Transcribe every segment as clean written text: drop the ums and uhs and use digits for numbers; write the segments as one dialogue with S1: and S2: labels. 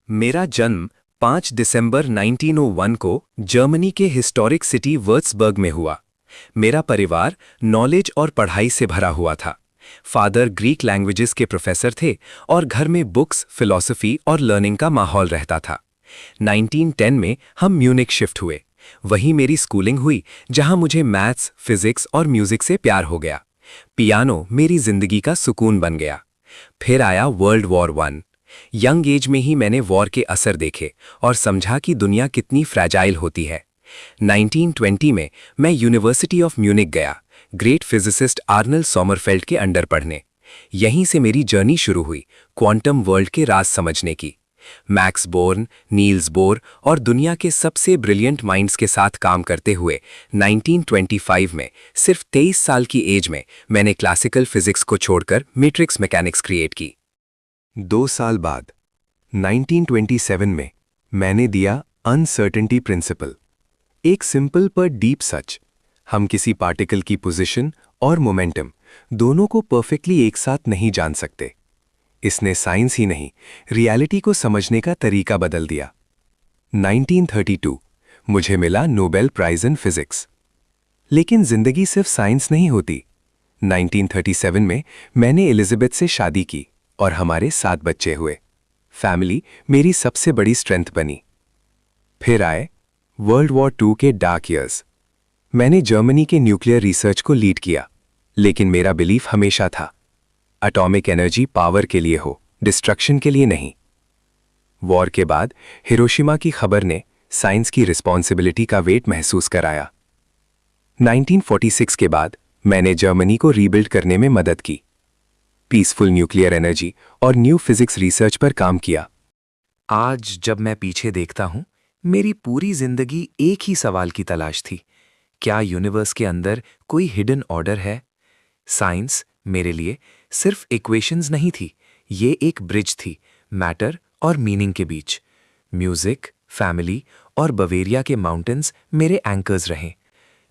S1: मेरा जन्म 5 दिसंबर 1901 को जर्मनी के हिस्टोरिक सिटी वर्ट्सबर्ग में हुआ। मेरा परिवार नॉलेज और पढ़ाई से भरा हुआ था। फादर ग्रीक लैंग्वेजेस के प्रोफेसर थे और घर में बुक्स, फिलॉसफी और लर्निंग का माहौल रहता था। 1910 में हम म्यूनिक शिफ्ट हुए। वहीं मेरी स्कूलिंग हुई, जहां मुझे मैथ्स, फिजिक्स और म्यूजिक से प्यार हो गया। पियानो मेरी जिंदगी का सुकून बन गया। फिर आया world war one. Young age में ही मैंने वॉर के असर देखे और समझा कि दुनिया कितनी फ्रैजाइल होती है। 1920 में मैं यूनिवर्सिटी ऑफ म्यूनिक गया, ग्रेट फिजिसिस्ट आर्नल्ड सोमरफेल्ड के अंडर पढ़ने। यहीं से मेरी जर्नी शुरू हुई क्वांटम वर्ल्ड के राज समझने की। मैक्स बोर्न, नील्स बोर और दुनिया के सबसे ब्रिलियंट माइंड्स के साथ काम करते हुए 1925 में सिर्फ 23 साल की एज में मैंने क्लासिकल फिजिक्स को छोड़कर मैट्रिक्स मैकेनिक्स क्रिएट की।
S2: 2 साल बाद 1927 में मैंने दिया अनसर्टेनिटी प्रिंसिपल, एक सिंपल पर डीप सच। हम किसी पार्टिकल की पोजीशन और मोमेंटम दोनों को परफेक्टली एक साथ नहीं जान सकते। इसने साइंस ही नहीं, रियलिटी को समझने का तरीका बदल दिया। 1932 मुझे मिला नोबेल प्राइज इन फिजिक्स। लेकिन जिंदगी सिर्फ साइंस नहीं होती। 1937 में मैंने एलिजाबेथ से शादी की और हमारे 7 बच्चे हुए। फैमिली मेरी सबसे बड़ी स्ट्रेंथ बनी। फिर आए वर्ल्ड वॉर 2 के डार्क ईयर्स। मैंने जर्मनी के न्यूक्लियर रिसर्च को लीड किया, लेकिन मेरा बिलीफ हमेशा था एटॉमिक एनर्जी पावर के लिए हो, डिस्ट्रक्शन के लिए नहीं। वॉर के बाद हिरोशिमा की खबर ने साइंस की रिस्पॉन्सिबिलिटी का वेट महसूस कराया। 1946 के बाद मैंने जर्मनी को रीबिल्ड करने में मदद की, पीसफुल न्यूक्लियर एनर्जी और न्यू फिजिक्स रिसर्च पर काम किया।
S3: आज जब मैं पीछे देखता हूं, मेरी पूरी जिंदगी एक ही सवाल की तलाश थी, क्या यूनिवर्स के अंदर कोई हिडन ऑर्डर है? साइंस मेरे लिए सिर्फ इक्वेशंस नहीं थी, ये एक ब्रिज थी मैटर और मीनिंग के बीच। म्यूजिक, फैमिली और बवेरिया के माउंटेन्स मेरे एंकर्स रहे।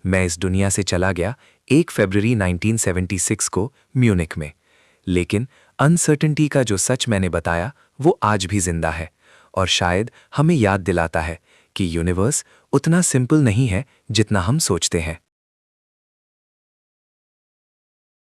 S3: मैं इस दुनिया से चला गया 1 फरवरी 1976 को म्यूनिक में, लेकिन अनसर्टेनिटी का जो सच मैंने बताया वो आज भी जिंदा है और शायद हमें याद दिलाता है कि यूनिवर्स उतना सिंपल नहीं है जितना हम सोचते हैं।